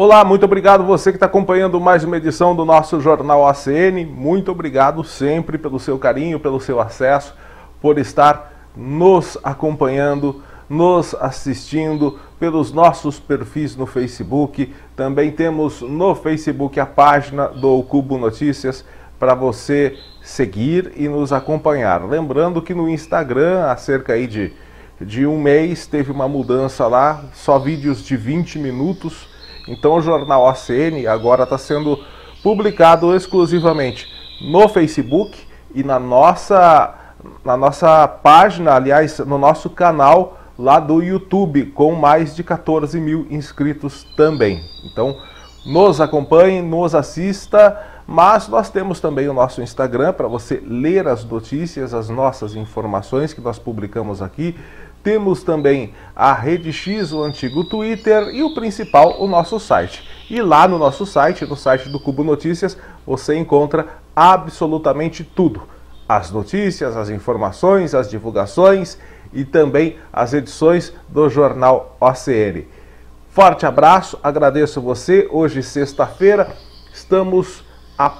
Olá, muito obrigado você que está acompanhando mais uma edição do nosso Jornal ACN. Muito obrigado sempre pelo seu carinho, pelo seu acesso, por estar nos acompanhando, nos assistindo pelos nossos perfis no Facebook. Também temos no Facebook a página do Cubo Notícias para você seguir e nos acompanhar. Lembrando que no Instagram, há cerca aí de um mês, teve uma mudança lá, só vídeos de 20 minutos. Então o Jornal ACN agora está sendo publicado exclusivamente no Facebook e na nossa página, aliás, no nosso canal lá do YouTube, com mais de 14 mil inscritos também. Então nos acompanhe, nos assista, mas nós temos também o nosso Instagram para você ler as notícias, as nossas informações que nós publicamos aqui. Temos também a Rede X, o antigo Twitter, e o principal, o nosso site. E lá no nosso site, no site do Cubo Notícias, você encontra absolutamente tudo. As notícias, as informações, as divulgações e também as edições do Jornal ACN. Forte abraço, agradeço você. Hoje, sexta-feira, estamos a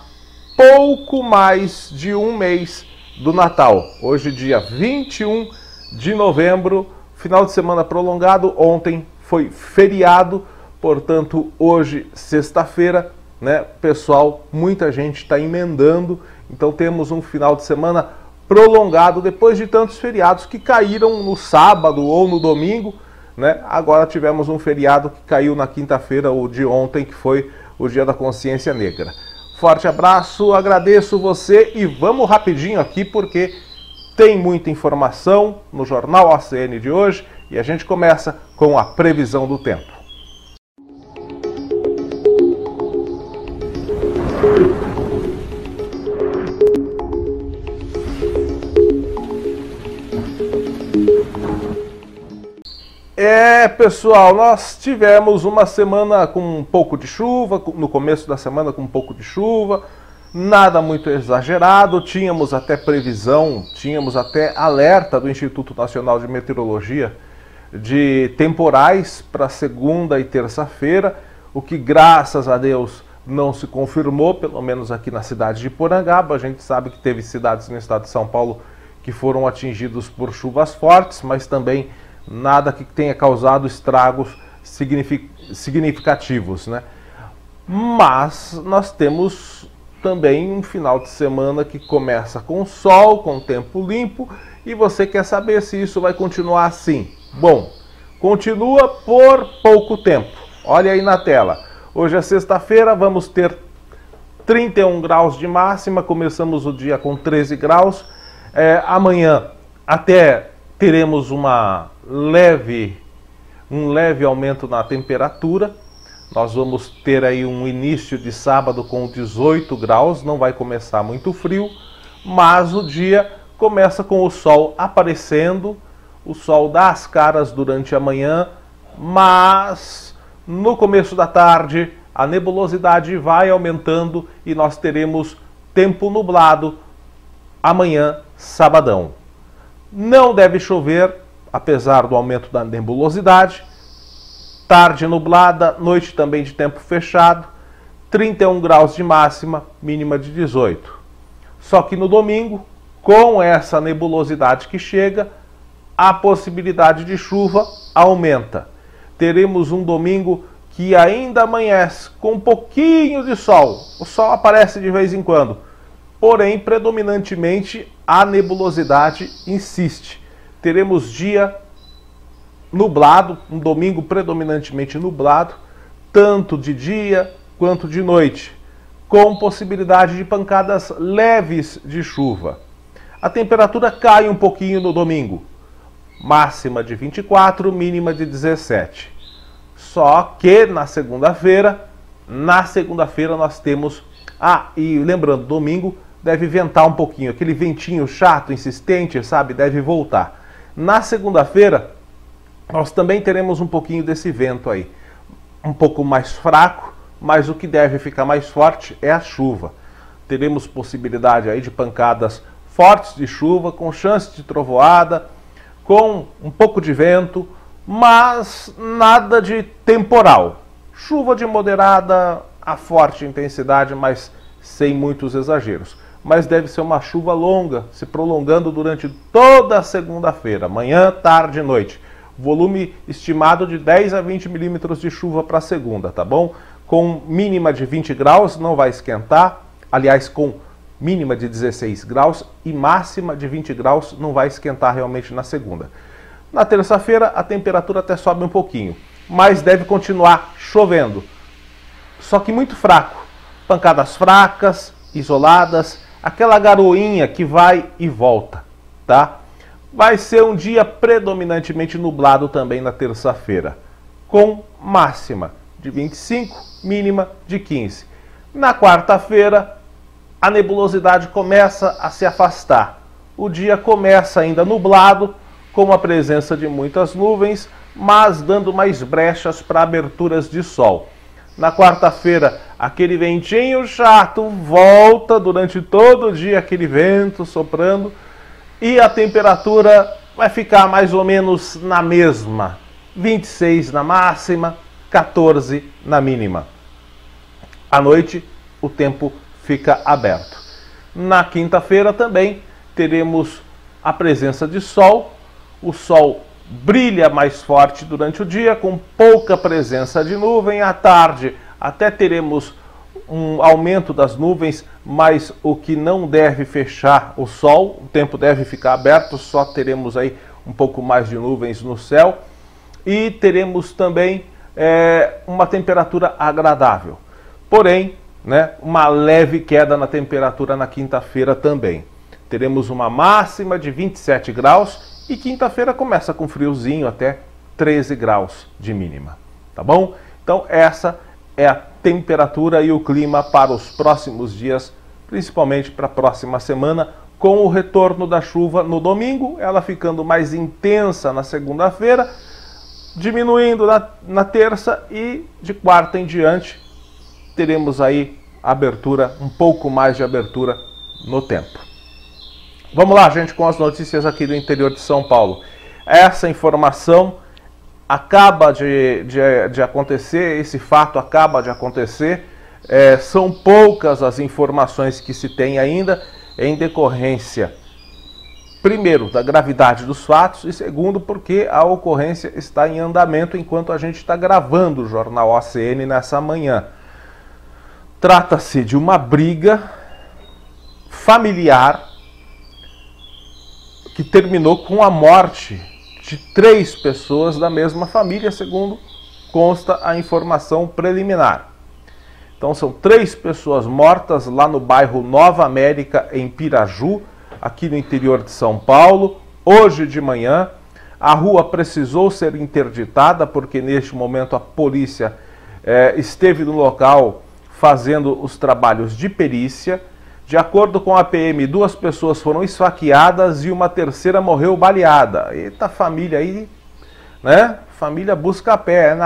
pouco mais de um mês do Natal. Hoje, dia 21 de novembro, final de semana prolongado. Ontem foi feriado, portanto, hoje, sexta-feira, né, pessoal, muita gente está emendando, então temos um final de semana prolongado depois de tantos feriados que caíram no sábado ou no domingo, né? Agora tivemos um feriado que caiu na quinta-feira, ou de ontem, que foi o Dia da Consciência Negra. Forte abraço, agradeço você e vamos rapidinho aqui porque tem muita informação no Jornal ACN de hoje e a gente começa com a previsão do tempo. Pessoal, nós tivemos uma semana com um pouco de chuva, no começo da semana com um pouco de chuva, nada muito exagerado, tínhamos até previsão, tínhamos até alerta do Instituto Nacional de Meteorologia de temporais para segunda e terça-feira, o que graças a Deus não se confirmou, pelo menos aqui na cidade de Porangaba. A gente sabe que teve cidades no estado de São Paulo que foram atingidos por chuvas fortes, mas também nada que tenha causado estragos significativos, né? Mas nós temos também um final de semana que começa com sol, com tempo limpo, e você quer saber se isso vai continuar assim? Bom, continua por pouco tempo. Olha aí na tela. Hoje é sexta-feira, vamos ter 31 graus de máxima, começamos o dia com 13 graus. Amanhã até teremos um leve aumento na temperatura. Nós vamos ter aí um início de sábado com 18 graus, não vai começar muito frio, mas o dia começa com o sol aparecendo, o sol dá as caras durante a manhã, mas no começo da tarde a nebulosidade vai aumentando e nós teremos tempo nublado amanhã, sabadão. Não deve chover, apesar do aumento da nebulosidade. Tarde nublada, noite também de tempo fechado, 31 graus de máxima, mínima de 18. Só que no domingo, com essa nebulosidade que chega, a possibilidade de chuva aumenta. Teremos um domingo que ainda amanhece com um pouquinho de sol. O sol aparece de vez em quando, porém, predominantemente, a nebulosidade insiste. Teremos dia nublado, um domingo predominantemente nublado, tanto de dia quanto de noite, com possibilidade de pancadas leves de chuva. A temperatura cai um pouquinho no domingo, máxima de 24, mínima de 17. Só que na segunda-feira nós temos... e lembrando, domingo deve ventar um pouquinho, aquele ventinho chato, insistente, sabe, deve voltar. Na segunda-feira, nós também teremos um pouquinho desse vento aí, um pouco mais fraco, mas o que deve ficar mais forte é a chuva. Teremos possibilidade aí de pancadas fortes de chuva, com chance de trovoada, com um pouco de vento, mas nada de temporal. Chuva de moderada a forte intensidade, mas sem muitos exageros. Mas deve ser uma chuva longa, se prolongando durante toda a segunda-feira, manhã, tarde e noite. Volume estimado de 10 a 20 milímetros de chuva para a segunda, tá bom? Com mínima de 20 graus, não vai esquentar. Aliás, com mínima de 16 graus e máxima de 20 graus, não vai esquentar realmente na segunda. Na terça-feira, a temperatura até sobe um pouquinho, mas deve continuar chovendo. Só que muito fraco. Pancadas fracas, isoladas, aquela garoinha que vai e volta, tá? Vai ser um dia predominantemente nublado também na terça-feira, com máxima de 25, mínima de 15. Na quarta-feira, a nebulosidade começa a se afastar. O dia começa ainda nublado, com a presença de muitas nuvens, mas dando mais brechas para aberturas de sol. Na quarta-feira, aquele ventinho chato volta durante todo o dia, aquele vento soprando, e a temperatura vai ficar mais ou menos na mesma. 26 na máxima, 14 na mínima. À noite, o tempo fica aberto. Na quinta-feira também teremos a presença de sol. O sol brilha mais forte durante o dia, com pouca presença de nuvem. À tarde até teremos um aumento das nuvens, mas o que não deve fechar o sol, o tempo deve ficar aberto, só teremos aí um pouco mais de nuvens no céu. E teremos também uma temperatura agradável. Porém, uma leve queda na temperatura na quinta-feira também. Teremos uma máxima de 27 graus e quinta-feira começa com friozinho, até 13 graus de mínima, tá bom? Então essa é a temperatura e o clima para os próximos dias, principalmente para a próxima semana, com o retorno da chuva no domingo, ela ficando mais intensa na segunda-feira, diminuindo na terça e de quarta em diante teremos aí abertura, um pouco mais de abertura no tempo. Vamos lá, gente, com as notícias aqui do interior de São Paulo. Essa informação acaba de acontecer, esse fato acaba de acontecer. São poucas as informações que se tem ainda em decorrência, primeiro, da gravidade dos fatos e segundo, porque a ocorrência está em andamento enquanto a gente está gravando o Jornal ACN nessa manhã. Trata-se de uma briga familiar que terminou com a morte de 3 pessoas da mesma família, segundo consta a informação preliminar. Então são 3 pessoas mortas lá no bairro Nova América, em Piraju, aqui no interior de São Paulo. Hoje de manhã, a rua precisou ser interditada porque neste momento a polícia esteve no local fazendo os trabalhos de perícia. De acordo com a PM, 2 pessoas foram esfaqueadas e uma terceira morreu baleada. Eita, família aí, né? Família busca a pé.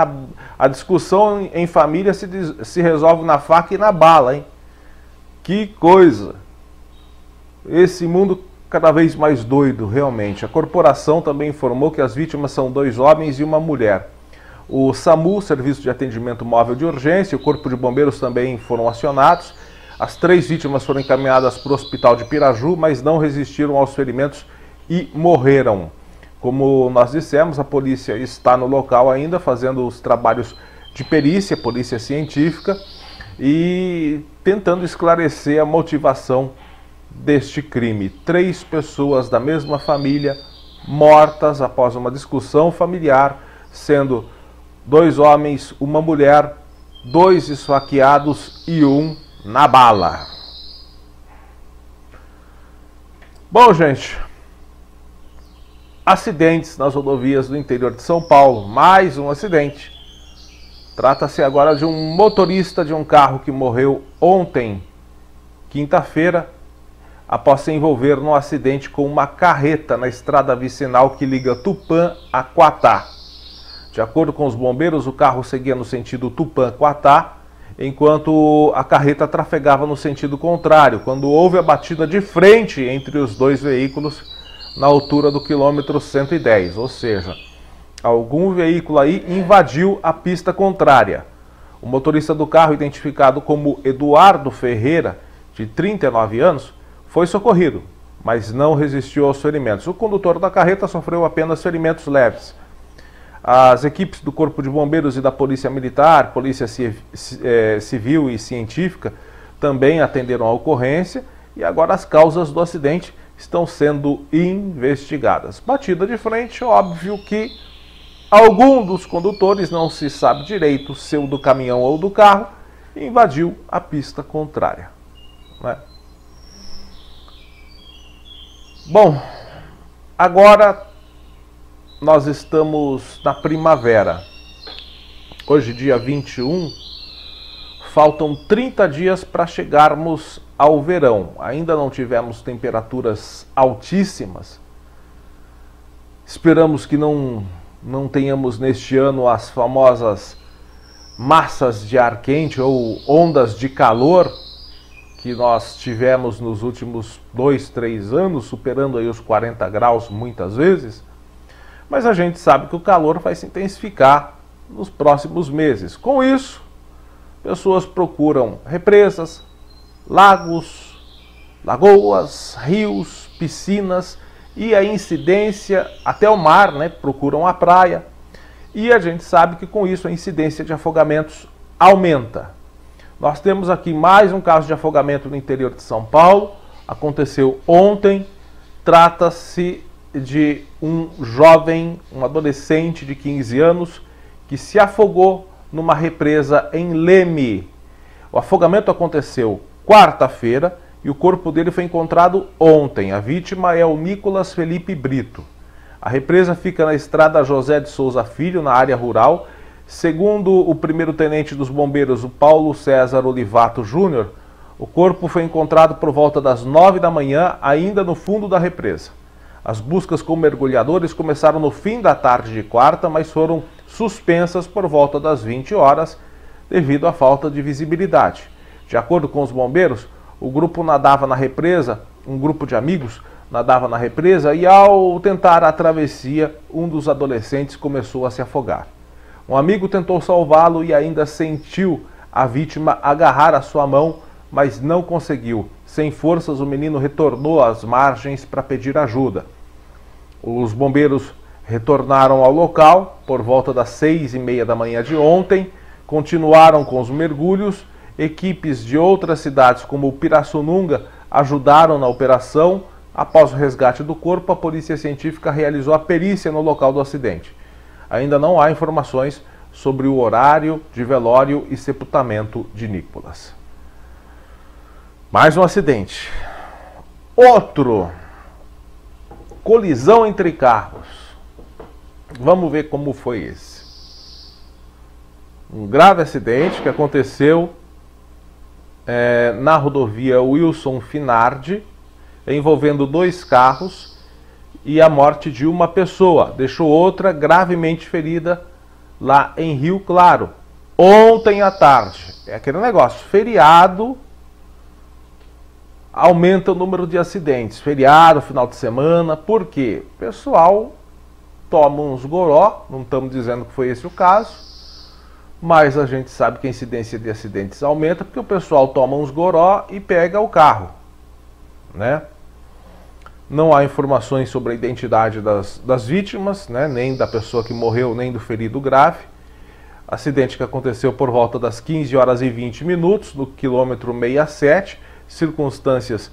A discussão em família se resolve na faca e na bala, hein? Que coisa! Esse mundo cada vez mais doido, realmente. A corporação também informou que as vítimas são 2 homens e uma mulher. O SAMU, Serviço de Atendimento Móvel de Urgência, e o Corpo de Bombeiros também foram acionados. As 3 vítimas foram encaminhadas para o hospital de Piraju, mas não resistiram aos ferimentos e morreram. Como nós dissemos, a polícia está no local ainda, fazendo os trabalhos de perícia, polícia científica, e tentando esclarecer a motivação deste crime. 3 pessoas da mesma família mortas após uma discussão familiar, sendo 2 homens, uma mulher, 2 esfaqueados e 1 na bala. Bom, gente, acidentes nas rodovias do interior de São Paulo. Mais um acidente. Trata-se agora de um motorista de um carro que morreu ontem, quinta-feira, após se envolver num acidente com uma carreta na estrada vicinal que liga Tupã a Quatá. De acordo com os bombeiros, o carro seguia no sentido Tupã-Quatá, enquanto a carreta trafegava no sentido contrário, quando houve a batida de frente entre os 2 veículos na altura do quilômetro 110, ou seja, algum veículo aí invadiu a pista contrária. O motorista do carro, identificado como Eduardo Ferreira, de 39 anos, foi socorrido, mas não resistiu aos ferimentos. O condutor da carreta sofreu apenas ferimentos leves. As equipes do Corpo de Bombeiros e da Polícia Militar, Polícia Civil e Científica também atenderam a ocorrência e agora as causas do acidente estão sendo investigadas. Batida de frente, óbvio que algum dos condutores, não se sabe direito se o do caminhão ou do carro, invadiu a pista contrária, né? Bom, agora nós estamos na primavera. Hoje, dia 21, faltam 30 dias para chegarmos ao verão. Ainda não tivemos temperaturas altíssimas. Esperamos que não tenhamos neste ano as famosas massas de ar quente ou ondas de calor que nós tivemos nos últimos 2, 3 anos, superando aí os 40 graus muitas vezes. Mas a gente sabe que o calor vai se intensificar nos próximos meses. Com isso, pessoas procuram represas, lagos, lagoas, rios, piscinas e a incidência até o mar, né? Procuram a praia. E a gente sabe que com isso a incidência de afogamentos aumenta. Nós temos aqui mais um caso de afogamento no interior de São Paulo. Aconteceu ontem. Trata-se de um jovem, um adolescente de 15 anos, que se afogou numa represa em Leme. O afogamento aconteceu quarta-feira e o corpo dele foi encontrado ontem. A vítima é o Nicolas Felipe Brito. A represa fica na estrada José de Souza Filho, na área rural. Segundo o primeiro-tenente dos bombeiros, o Paulo César Olivato Júnior, o corpo foi encontrado por volta das 9 da manhã, ainda no fundo da represa. As buscas com mergulhadores começaram no fim da tarde de quarta, mas foram suspensas por volta das 20 horas, devido à falta de visibilidade. De acordo com os bombeiros, o grupo nadava na represa, um grupo de amigos nadava na represa e, ao tentar a travessia, um dos adolescentes começou a se afogar. Um amigo tentou salvá-lo e ainda sentiu a vítima agarrar a sua mão, mas não conseguiu. Sem forças, o menino retornou às margens para pedir ajuda. Os bombeiros retornaram ao local por volta das 6h30 da manhã de ontem, continuaram com os mergulhos. Equipes de outras cidades, como Pirassununga, ajudaram na operação. Após o resgate do corpo, a Polícia Científica realizou a perícia no local do acidente. Ainda não há informações sobre o horário de velório e sepultamento de Nicolas. Mais um acidente. Outro. Colisão entre carros. Vamos ver como foi esse. Um grave acidente que aconteceu na rodovia Wilson Finardi, envolvendo 2 carros e a morte de uma pessoa. Deixou outra gravemente ferida lá em Rio Claro. Ontem à tarde. É aquele negócio, feriado aumenta o número de acidentes. Feriado, final de semana, por quê? O pessoal toma uns goró, não estamos dizendo que foi esse o caso, mas a gente sabe que a incidência de acidentes aumenta porque o pessoal toma uns goró e pega o carro, né? Não há informações sobre a identidade das vítimas, né? Nem da pessoa que morreu, nem do ferido grave. Acidente que aconteceu por volta das 15h20, no quilômetro 67. Circunstâncias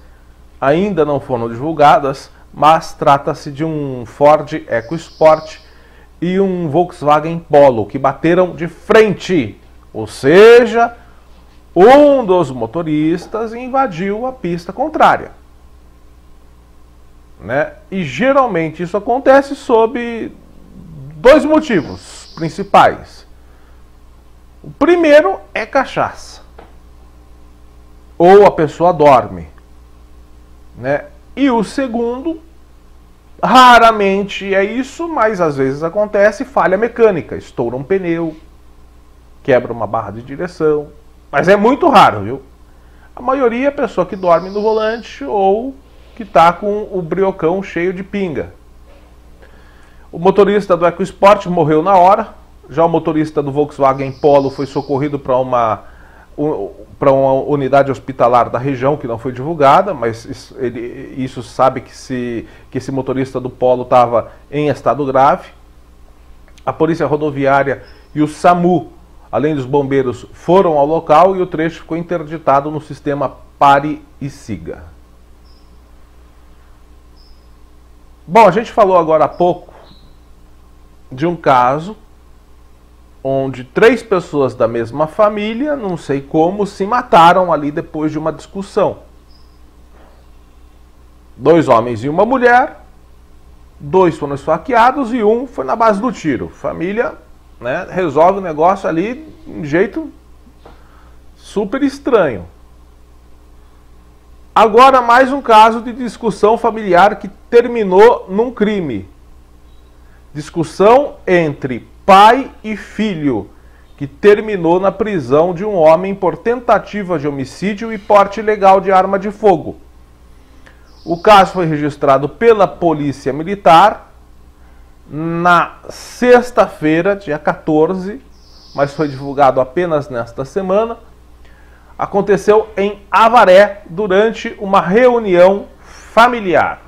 ainda não foram divulgadas, mas trata-se de um Ford EcoSport e um Volkswagen Polo que bateram de frente, ou seja, um dos motoristas invadiu a pista contrária, né? E geralmente isso acontece sob 2 motivos principais. O primeiro é cachaça, ou a pessoa dorme, né? E o segundo, raramente é isso, mas às vezes acontece, falha mecânica, estoura um pneu, quebra uma barra de direção, mas é muito raro, viu? A maioria é a pessoa que dorme no volante ou que está com o briocão cheio de pinga. O motorista do EcoSport morreu na hora, Já o motorista do Volkswagen Polo foi socorrido para uma unidade hospitalar da região, que não foi divulgada, mas isso sabe que esse motorista do Polo estava em estado grave. A Polícia Rodoviária e o SAMU, além dos bombeiros, foram ao local e o trecho ficou interditado no sistema Pare e Siga. Bom, a gente falou agora há pouco de um caso onde 3 pessoas da mesma família, não sei como, se mataram ali depois de uma discussão. 2 homens e uma mulher, 2 foram esfaqueados e 1 foi na base do tiro. Família, né, resolve o negócio ali de um jeito super estranho. Agora mais um caso de discussão familiar que terminou num crime. Discussão entre pai e filho, que terminou na prisão de um homem por tentativa de homicídio e porte ilegal de arma de fogo. O caso foi registrado pela Polícia Militar na sexta-feira, dia 14, mas foi divulgado apenas nesta semana. Aconteceu em Avaré durante uma reunião familiar.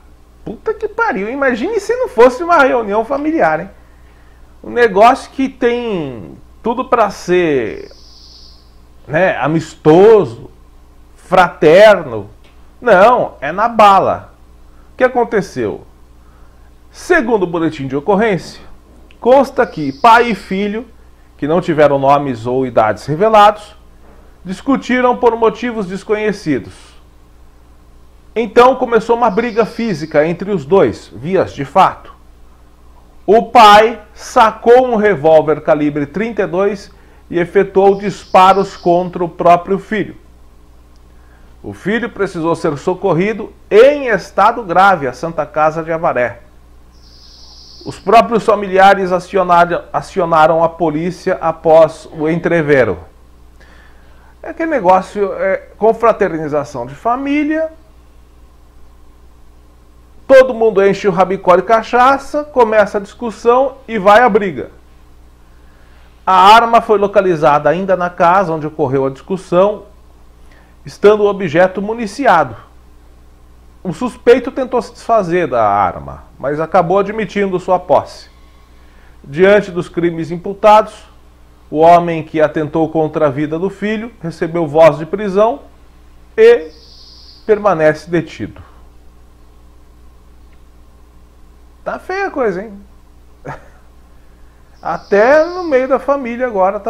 Puta que pariu, imagine se não fosse uma reunião familiar, hein? Um negócio que tem tudo para ser, né, amistoso, fraterno. Não, é na bala. O que aconteceu? Segundo o boletim de ocorrência, consta que pai e filho, que não tiveram nomes ou idades revelados, discutiram por motivos desconhecidos. Então começou uma briga física entre os dois, vias de fato. O pai sacou um revólver calibre 32 e efetuou disparos contra o próprio filho. O filho precisou ser socorrido em estado grave à Santa Casa de Avaré. Os próprios familiares acionaram a polícia após o entrevero. É aquele negócio, confraternização de família. Todo mundo enche o rabicó de cachaça, começa a discussão e vai a briga. A arma foi localizada ainda na casa onde ocorreu a discussão, estando o objeto municiado. O suspeito tentou se desfazer da arma, mas acabou admitindo sua posse. Diante dos crimes imputados, o homem que atentou contra a vida do filho recebeu voz de prisão e permanece detido. Tá feia a coisa, hein? Até no meio da família agora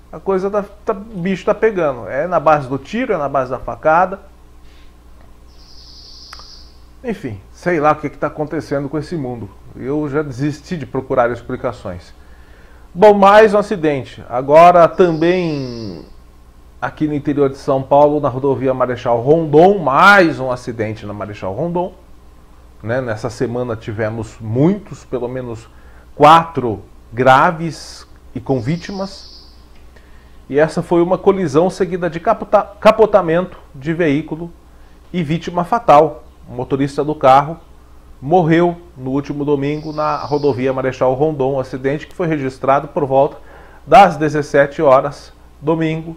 a coisa o bicho tá pegando. É na base do tiro, é na base da facada. Enfim, sei lá o que está acontecendo com esse mundo. Eu já desisti de procurar explicações. Bom, mais um acidente. Agora também aqui no interior de São Paulo, na rodovia Marechal Rondon, mais um acidente na Marechal Rondon. Né? Nessa semana tivemos muitos, pelo menos 4 graves e com vítimas. E essa foi uma colisão seguida de capotamento de veículo e vítima fatal. O motorista do carro morreu no último domingo na rodovia Marechal Rondon, um acidente que foi registrado por volta das 17 horas, domingo,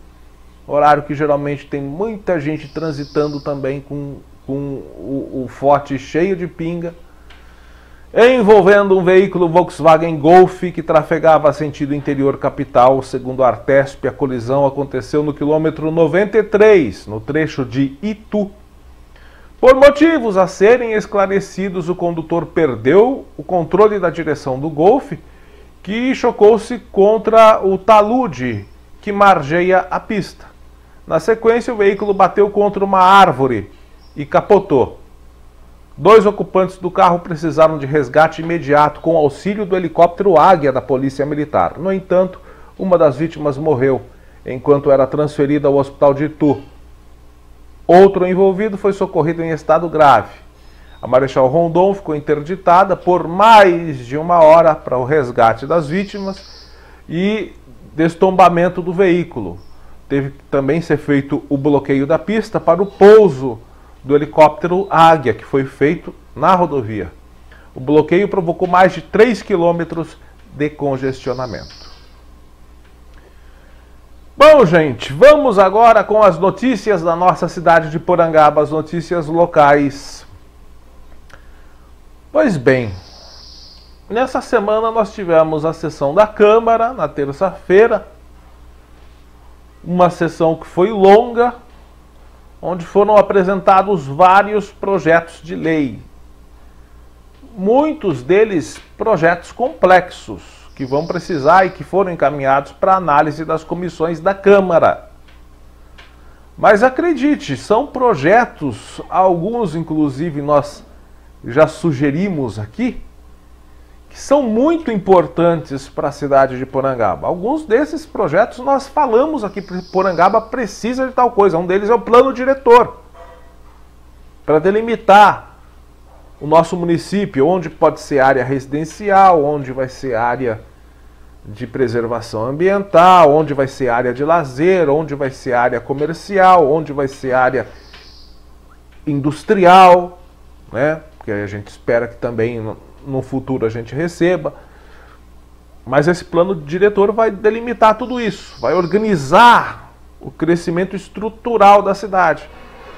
horário que geralmente tem muita gente transitando também com o forte cheio de pinga, envolvendo um veículo Volkswagen Golf que trafegava sentido interior capital. Segundo a Artesp, a colisão aconteceu no quilômetro 93, no trecho de Itu. Por motivos a serem esclarecidos, o condutor perdeu o controle da direção do Golf, que chocou-se contra o talude que margeia a pista. Na sequência, o veículo bateu contra uma árvore e capotou. 2 ocupantes do carro precisaram de resgate imediato com auxílio do helicóptero Águia da Polícia Militar. No entanto, uma das vítimas morreu enquanto era transferida ao hospital de Itu. Outro envolvido foi socorrido em estado grave. A Marechal Rondon ficou interditada por mais de 1 hora para o resgate das vítimas e destombamento do veículo. Teve que também ser feito o bloqueio da pista para o pouso do helicóptero Águia, que foi feito na rodovia. O bloqueio provocou mais de 3 quilômetros de congestionamento. Bom, gente, vamos agora com as notícias da nossa cidade de Porangaba, as notícias locais. Pois bem, nessa semana nós tivemos a sessão da Câmara, na terça-feira, uma sessão que foi longa, onde foram apresentados vários projetos de lei. Muitos deles projetos complexos, que vão precisar e que foram encaminhados para análise das comissões da Câmara. Mas acredite, são projetos, alguns inclusive nós já sugerimos aqui, que são muito importantes para a cidade de Porangaba. Alguns desses projetos nós falamos aqui, Porangaba precisa de tal coisa. Um deles é o plano diretor, para delimitar o nosso município, onde pode ser área residencial, onde vai ser área de preservação ambiental, onde vai ser área de lazer, onde vai ser área comercial, onde vai ser área industrial, né? Porque a gente espera que também no futuro a gente receba. Mas esse plano diretor vai delimitar tudo isso, vai organizar o crescimento estrutural da cidade.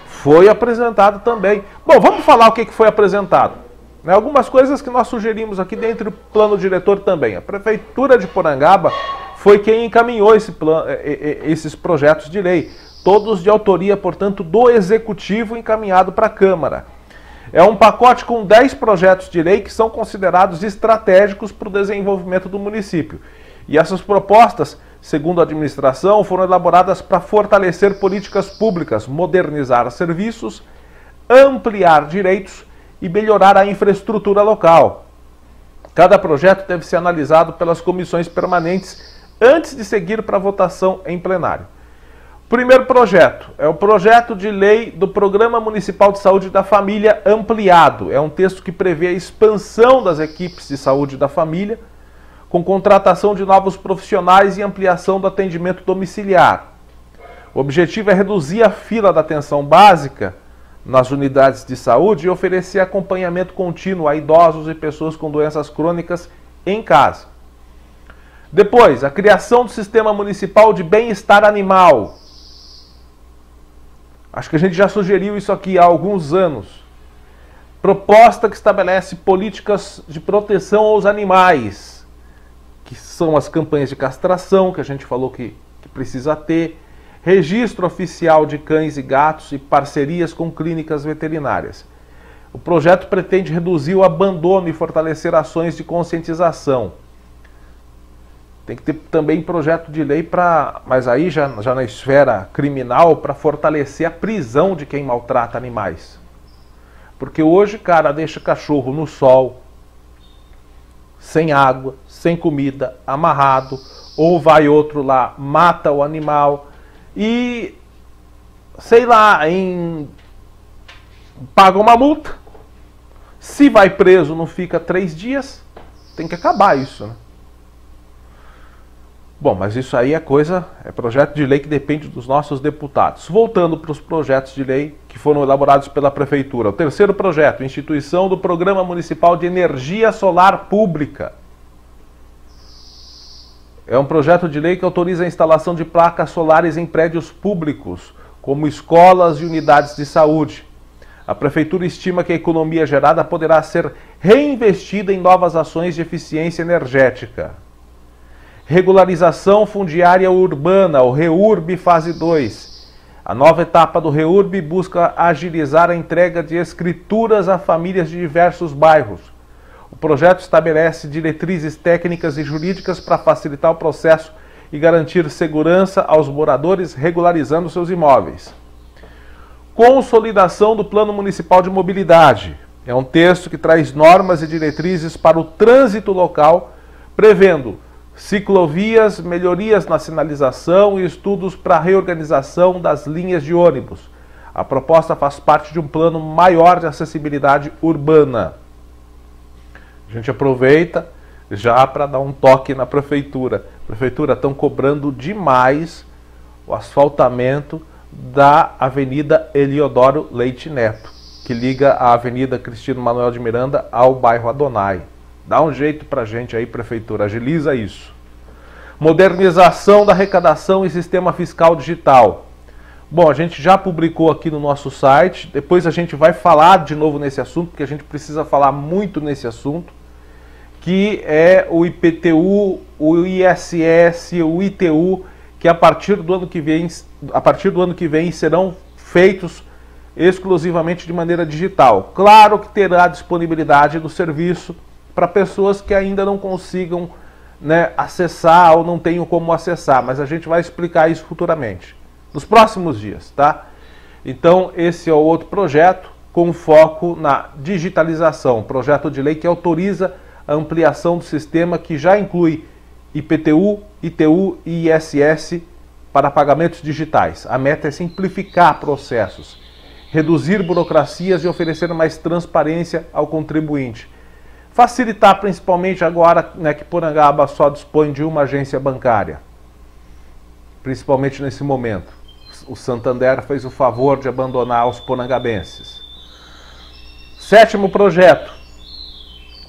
Foi apresentado também. Bom, vamos falar o que foi apresentado. Algumas coisas que nós sugerimos aqui dentro do plano diretor também. A Prefeitura de Porangaba foi quem encaminhou esses projetos de lei. Todos de autoria, portanto, do Executivo encaminhado para a Câmara. É um pacote com 10 projetos de lei que são considerados estratégicos para o desenvolvimento do município. E essas propostas, segundo a administração, foram elaboradas para fortalecer políticas públicas, modernizar serviços, ampliar direitos e melhorar a infraestrutura local. Cada projeto deve ser analisado pelas comissões permanentes antes de seguir para votação em plenário. O primeiro projeto é o projeto de lei do Programa Municipal de Saúde da Família ampliado. É um texto que prevê a expansão das equipes de saúde da família, com contratação de novos profissionais e ampliação do atendimento domiciliar. O objetivo é reduzir a fila da atenção básica nas unidades de saúde e oferecer acompanhamento contínuo a idosos e pessoas com doenças crônicas em casa. Depois, a criação do Sistema Municipal de Bem-Estar Animal. Acho que a gente já sugeriu isso aqui há alguns anos. Proposta que estabelece políticas de proteção aos animais, que são as campanhas de castração, que a gente falou que precisa ter, registro oficial de cães e gatos e parcerias com clínicas veterinárias. O projeto pretende reduzir o abandono e fortalecer ações de conscientização. Tem que ter também projeto de lei para, mas aí já na esfera criminal, para fortalecer a prisão de quem maltrata animais. Porque hoje, cara, deixa cachorro no sol, sem água, sem comida, amarrado, ou vai outro lá, mata o animal e, sei lá, paga uma multa. Se vai preso, não fica 3 dias. Tem que acabar isso, né? Bom, mas isso aí é projeto de lei que depende dos nossos deputados. Voltando para os projetos de lei que foram elaborados pela Prefeitura. O terceiro projeto, instituição do Programa Municipal de Energia Solar Pública. É um projeto de lei que autoriza a instalação de placas solares em prédios públicos, como escolas e unidades de saúde. A Prefeitura estima que a economia gerada poderá ser reinvestida em novas ações de eficiência energética. Regularização fundiária urbana, o REURB fase 2. A nova etapa do REURB busca agilizar a entrega de escrituras a famílias de diversos bairros. O projeto estabelece diretrizes técnicas e jurídicas para facilitar o processo e garantir segurança aos moradores regularizando seus imóveis. Consolidação do Plano Municipal de Mobilidade. É um texto que traz normas e diretrizes para o trânsito local, prevendo ciclovias, melhorias na sinalização e estudos para a reorganização das linhas de ônibus. A proposta faz parte de um plano maior de acessibilidade urbana. A gente aproveita já para dar um toque na Prefeitura. Prefeitura, estão cobrando demais o asfaltamento da Avenida Eliodoro Leite Neto, que liga a Avenida Cristino Manuel de Miranda ao bairro Adonai. Dá um jeito pra gente aí, Prefeitura, agiliza isso. Modernização da arrecadação e sistema fiscal digital. Bom, a gente já publicou aqui no nosso site, depois a gente vai falar de novo nesse assunto, porque a gente precisa falar muito nesse assunto, que é o IPTU, o ISS, o ITU, que a partir do ano que vem serão feitos exclusivamente de maneira digital. Claro que terá disponibilidade do serviço para pessoas que ainda não consigam, né, acessar ou não tenham como acessar, mas a gente vai explicar isso futuramente, nos próximos dias, tá? Então, esse é o outro projeto com foco na digitalização, projeto de lei que autoriza a ampliação do sistema que já inclui IPTU, ITU e ISS para pagamentos digitais. A meta é simplificar processos, reduzir burocracias e oferecer mais transparência ao contribuinte. Facilitar principalmente agora, né, que Porangaba só dispõe de uma agência bancária, principalmente nesse momento. O Santander fez o favor de abandonar os porangabenses. Sétimo projeto.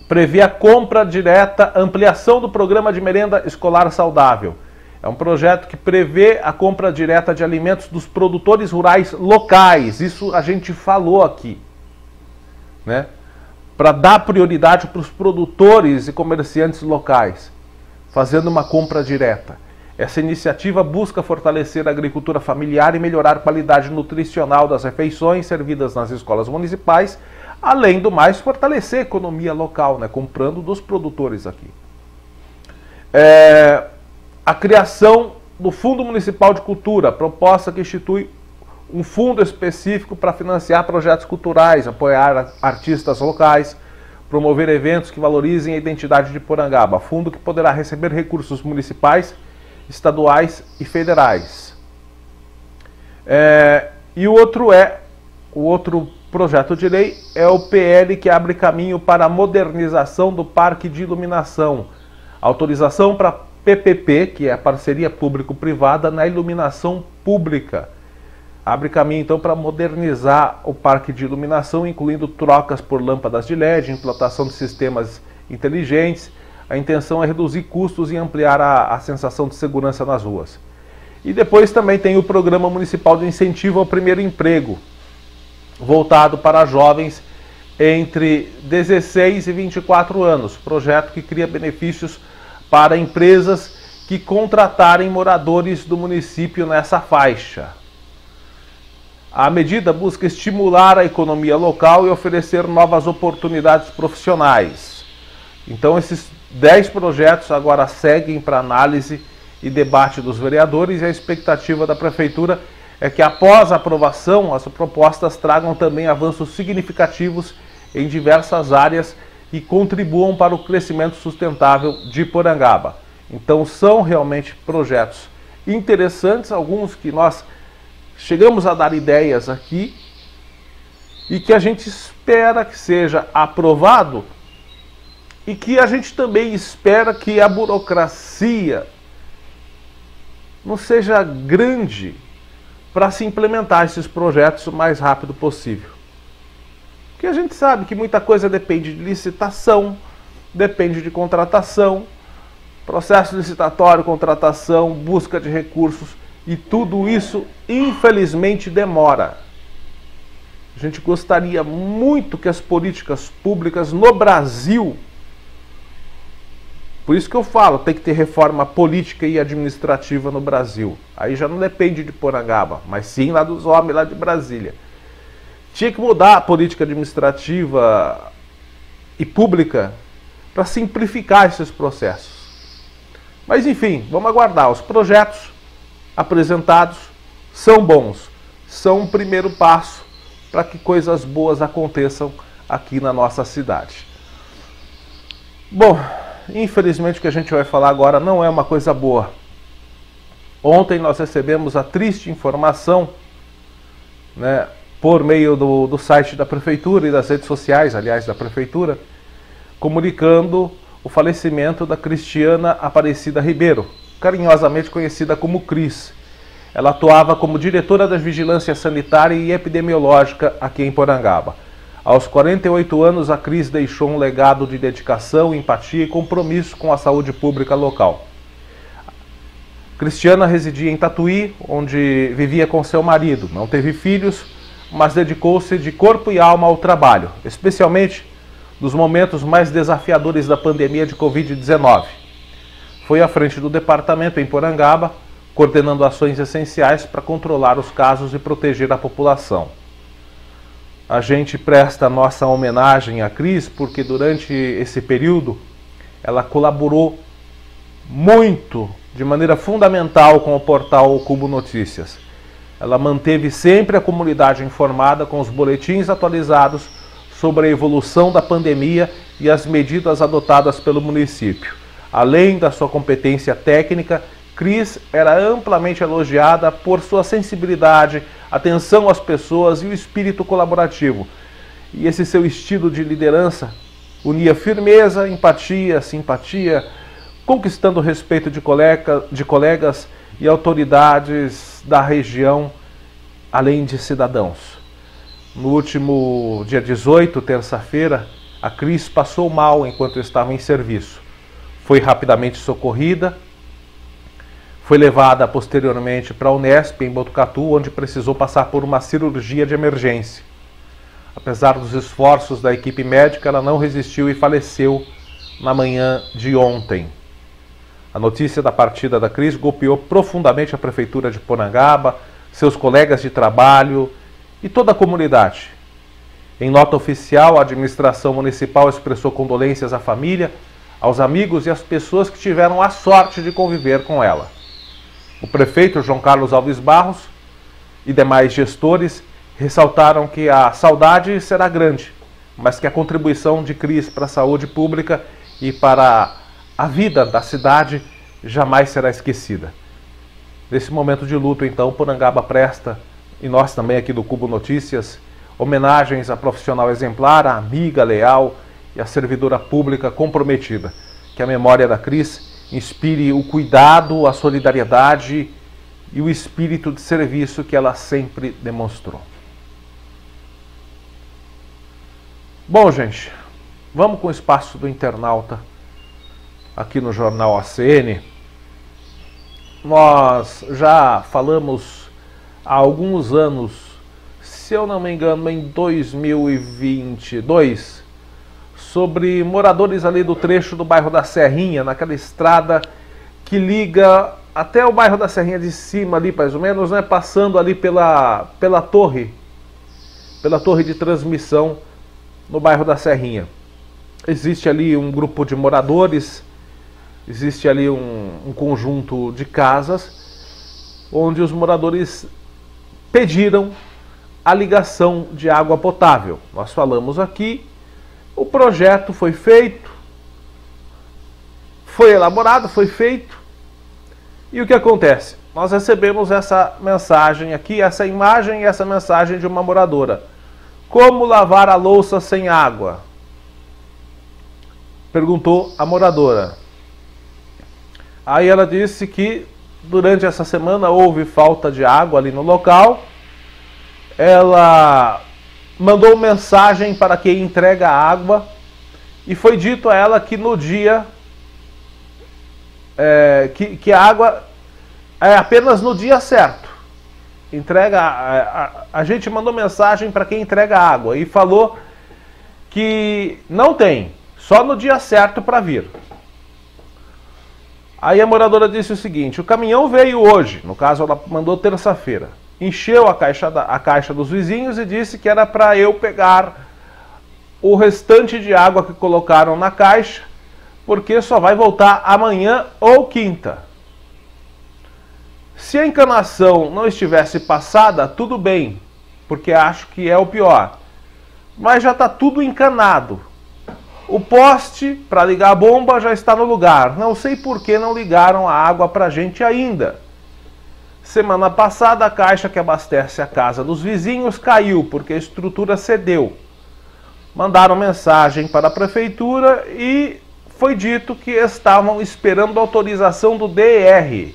Prevê a compra direta, ampliação do programa de merenda escolar saudável. É um projeto que prevê a compra direta de alimentos dos produtores rurais locais. Isso a gente falou aqui, né? Para dar prioridade para os produtores e comerciantes locais, fazendo uma compra direta. Essa iniciativa busca fortalecer a agricultura familiar e melhorar a qualidade nutricional das refeições servidas nas escolas municipais, além do mais, fortalecer a economia local, né, comprando dos produtores aqui. A criação do Fundo Municipal de Cultura, proposta que institui um fundo específico para financiar projetos culturais, apoiar artistas locais, promover eventos que valorizem a identidade de Porangaba, fundo que poderá receber recursos municipais, estaduais e federais. E o outro projeto de lei é o PL que abre caminho para a modernização do parque de iluminação. Autorização para PPP, que é a parceria público-privada na iluminação pública. Abre caminho então para modernizar o parque de iluminação, incluindo trocas por lâmpadas de LED, implantação de sistemas inteligentes. A intenção é reduzir custos e ampliar a sensação de segurança nas ruas. E depois também tem o Programa Municipal de Incentivo ao Primeiro Emprego, voltado para jovens entre 16 e 24 anos. Projeto que cria benefícios para empresas que contratarem moradores do município nessa faixa. A medida busca estimular a economia local e oferecer novas oportunidades profissionais. Então esses 10 projetos agora seguem para análise e debate dos vereadores, e a expectativa da Prefeitura é que após a aprovação as propostas tragam também avanços significativos em diversas áreas e contribuam para o crescimento sustentável de Porangaba. Então são realmente projetos interessantes, alguns que nós chegamos a dar ideias aqui e que a gente espera que seja aprovado, e que a gente também espera que a burocracia não seja grande para se implementar esses projetos o mais rápido possível. Porque a gente sabe que muita coisa depende de licitação, depende de contratação, processo licitatório, contratação, busca de recursos, e tudo isso, infelizmente, demora. A gente gostaria muito que as políticas públicas no Brasil, por isso que eu falo, tem que ter reforma política e administrativa no Brasil. Aí já não depende de Porangaba, mas sim lá dos homens lá de Brasília. Tinha que mudar a política administrativa e pública para simplificar esses processos. Mas enfim, vamos aguardar. Os projetos apresentados são bons, são um primeiro passo para que coisas boas aconteçam aqui na nossa cidade. Bom, infelizmente o que a gente vai falar agora não é uma coisa boa. Ontem nós recebemos a triste informação, né, por meio do site da Prefeitura e das redes sociais, aliás, da Prefeitura, comunicando o falecimento da Cristiana Aparecida Ribeiro, carinhosamente conhecida como Cris. Ela atuava como diretora da Vigilância Sanitária e Epidemiológica aqui em Porangaba. Aos 48 anos, a Cris deixou um legado de dedicação, empatia e compromisso com a saúde pública local. Cristiana residia em Tatuí, onde vivia com seu marido. Não teve filhos, mas dedicou-se de corpo e alma ao trabalho, especialmente nos momentos mais desafiadores da pandemia de Covid-19. Foi à frente do departamento em Porangaba, coordenando ações essenciais para controlar os casos e proteger a população. A gente presta nossa homenagem à Cris porque durante esse período ela colaborou muito, de maneira fundamental, com o portal Cubo Notícias. Ela manteve sempre a comunidade informada com os boletins atualizados sobre a evolução da pandemia e as medidas adotadas pelo município. Além da sua competência técnica, Cris era amplamente elogiada por sua sensibilidade, atenção às pessoas e o espírito colaborativo. E esse seu estilo de liderança unia firmeza, empatia, simpatia, conquistando o respeito de colegas e autoridades da região, além de cidadãos. No último dia 18, terça-feira, a Cris passou mal enquanto estava em serviço. Foi rapidamente socorrida, foi levada posteriormente para a Unesp, em Botucatu, onde precisou passar por uma cirurgia de emergência. Apesar dos esforços da equipe médica, ela não resistiu e faleceu na manhã de ontem. A notícia da partida da Cris golpeou profundamente a prefeitura de Porangaba, seus colegas de trabalho e toda a comunidade. Em nota oficial, a administração municipal expressou condolências à família, aos amigos e às pessoas que tiveram a sorte de conviver com ela. O prefeito João Carlos Alves Barros e demais gestores ressaltaram que a saudade será grande, mas que a contribuição de Cris para a saúde pública e para a vida da cidade jamais será esquecida. Nesse momento de luto, então, Porangaba presta, e nós também aqui do Cubo Notícias, homenagens à profissional exemplar, à amiga leal e à servidora pública comprometida. Que a memória da Cris inspire o cuidado, a solidariedade e o espírito de serviço que ela sempre demonstrou. Bom, gente, vamos com o espaço do internauta aqui no Jornal ACN. Nós já falamos há alguns anos, se eu não me engano, em 2022, sobre moradores ali do trecho do bairro da Serrinha, naquela estrada que liga até o bairro da Serrinha de cima ali, mais ou menos, né, passando ali pela torre de transmissão no bairro da Serrinha. Existe ali um grupo de moradores, existe ali um conjunto de casas onde os moradores pediram a ligação de água potável. Nós falamos aqui, o projeto foi feito, foi elaborado, foi feito, e o que acontece? Nós recebemos essa mensagem aqui, essa imagem e essa mensagem de uma moradora. Como lavar a louça sem água? Perguntou a moradora. Aí ela disse que durante essa semana houve falta de água ali no local. Ela mandou mensagem para quem entrega a água e foi dito a ela que no dia que a água é apenas no dia certo. A gente mandou mensagem para quem entrega a água e falou que não tem, só no dia certo para vir. Aí a moradora disse o seguinte: o caminhão veio hoje, no caso ela mandou terça-feira, encheu a caixa dos vizinhos e disse que era para eu pegar o restante de água que colocaram na caixa, porque só vai voltar amanhã ou quinta. Se a encanação não estivesse passada, tudo bem, porque acho que é o pior. Mas já está tudo encanado. O poste para ligar a bomba já está no lugar. Não sei por que não ligaram a água para a gente ainda. Semana passada, a caixa que abastece a casa dos vizinhos caiu porque a estrutura cedeu. Mandaram mensagem para a prefeitura e foi dito que estavam esperando a autorização do DR.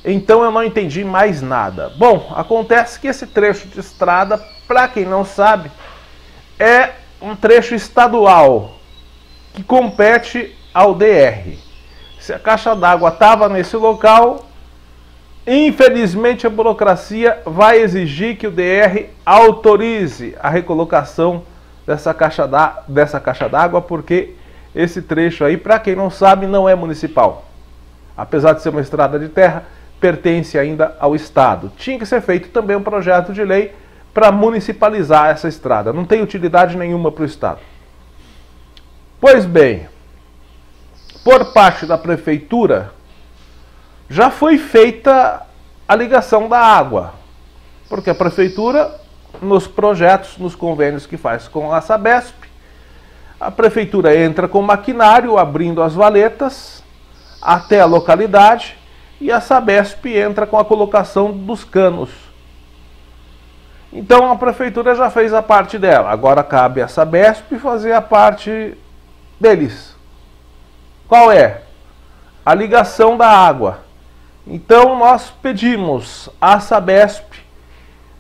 Então eu não entendi mais nada. Bom, acontece que esse trecho de estrada, para quem não sabe, é um trecho estadual que compete ao DR. Se a caixa d'água estava nesse local, infelizmente a burocracia vai exigir que o DR autorize a recolocação dessa caixa d'água, porque esse trecho aí, para quem não sabe, não é municipal. Apesar de ser uma estrada de terra, pertence ainda ao Estado. Tinha que ser feito também um projeto de lei para municipalizar essa estrada. Não tem utilidade nenhuma para o Estado. Pois bem, por parte da prefeitura, já foi feita a ligação da água. Porque a prefeitura, nos projetos, nos convênios que faz com a Sabesp, a prefeitura entra com maquinário, abrindo as valetas até a localidade, e a Sabesp entra com a colocação dos canos. Então a prefeitura já fez a parte dela. Agora cabe à Sabesp fazer a parte deles. Qual é? A ligação da água. Então nós pedimos à Sabesp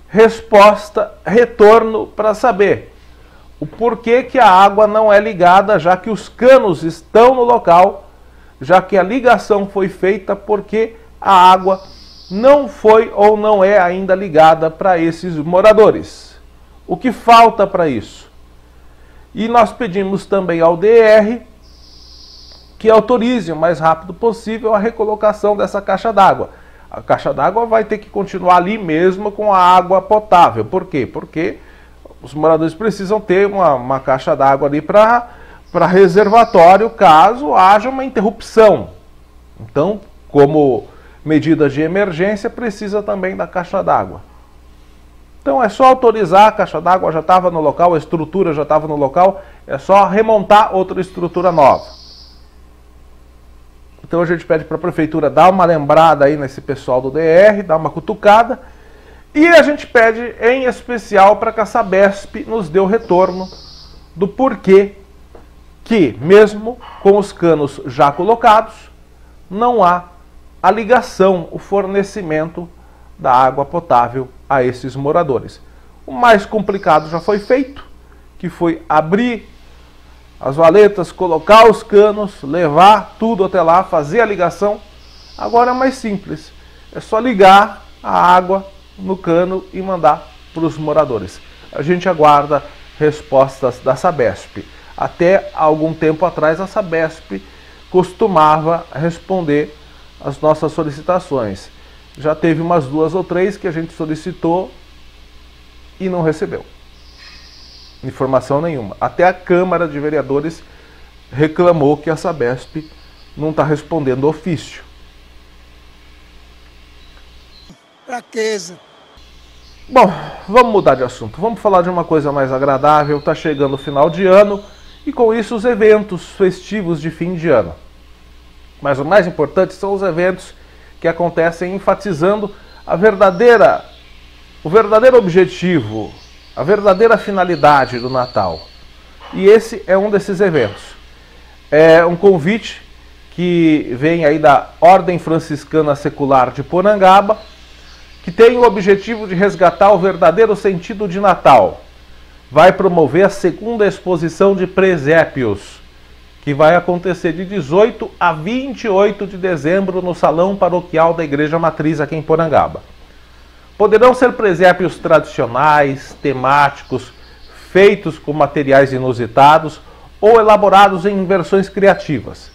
resposta, retorno, para saber o porquê que a água não é ligada, já que os canos estão no local, já que a ligação foi feita, porque a água não foi ou não é ainda ligada para esses moradores. O que falta para isso? E nós pedimos também ao DR que autorize o mais rápido possível a recolocação dessa caixa d'água. A caixa d'água vai ter que continuar ali mesmo com a água potável. Por quê? Porque os moradores precisam ter uma caixa d'água ali para reservatório caso haja uma interrupção. Então, como medida de emergência, precisa também da caixa d'água. Então é só autorizar, a caixa d'água já estava no local, a estrutura já estava no local, é só remontar outra estrutura nova. Então a gente pede para a prefeitura dar uma lembrada aí nesse pessoal do DR, dar uma cutucada, e a gente pede em especial para que a Sabesp nos dê o retorno do porquê que, mesmo com os canos já colocados, não há a ligação, o fornecimento da água potável a esses moradores. O mais complicado já foi feito, que foi abrir as valetas, colocar os canos, levar tudo até lá, fazer a ligação. Agora é mais simples, é só ligar a água no cano e mandar para os moradores. A gente aguarda respostas da Sabesp. Até algum tempo atrás a Sabesp costumava responder as nossas solicitações. Já teve umas 2 ou 3 que a gente solicitou e não recebeu informação nenhuma. Até a Câmara de Vereadores reclamou que a Sabesp não está respondendo ofício. Fraqueza. Bom, vamos mudar de assunto. Vamos falar de uma coisa mais agradável. Está chegando o final de ano e com isso os eventos festivos de fim de ano. Mas o mais importante são os eventos que acontecem enfatizando o verdadeiro objetivo, a verdadeira finalidade do Natal. E esse é um desses eventos. É um convite que vem aí da Ordem Franciscana Secular de Porangaba, que tem o objetivo de resgatar o verdadeiro sentido de Natal. Vai promover a segunda exposição de presépios, que vai acontecer de 18 a 28 de dezembro no Salão Paroquial da Igreja Matriz aqui em Porangaba. Poderão ser presépios tradicionais, temáticos, feitos com materiais inusitados ou elaborados em versões criativas.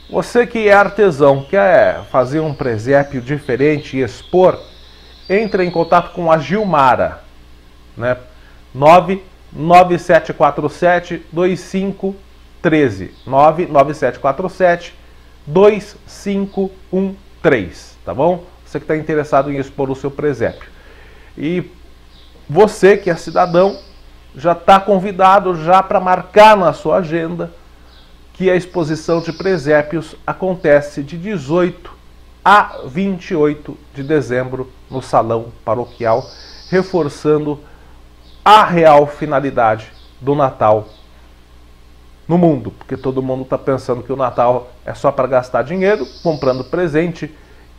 Você que é artesão, quer fazer um presépio diferente e expor, entre em contato com a Gilmara, né? 99747 2513, 99747 2513, tá bom? Você que está interessado em expor o seu presépio. E você que é cidadão, já está convidado já para marcar na sua agenda que a exposição de presépios acontece de 18 a 28 de dezembro no Salão Paroquial, reforçando a real finalidade do Natal no mundo, porque todo mundo está pensando que o Natal é só para gastar dinheiro, comprando presente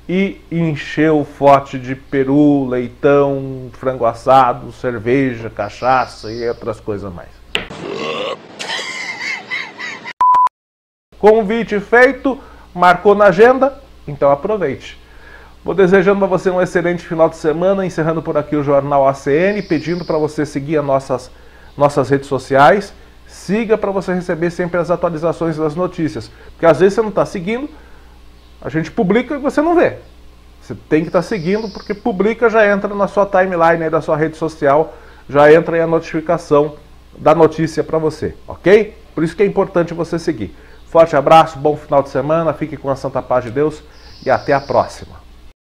e encher o forte de peru, leitão, frango assado, cerveja, cachaça e outras coisas mais. Convite feito, Marcou na agenda? Então aproveite. Vou desejando a você um excelente final de semana, encerrando por aqui o Jornal ACN, pedindo para você seguir as nossas redes sociais. Siga para você receber sempre as atualizações das notícias. Porque às vezes você não está seguindo, a gente publica e você não vê. Você tem que estar seguindo, porque publica, já entra na sua timeline aí da sua rede social, já entra aí a notificação da notícia para você, ok? Por isso que é importante você seguir. Forte abraço, bom final de semana, fique com a santa paz de Deus e até a próxima.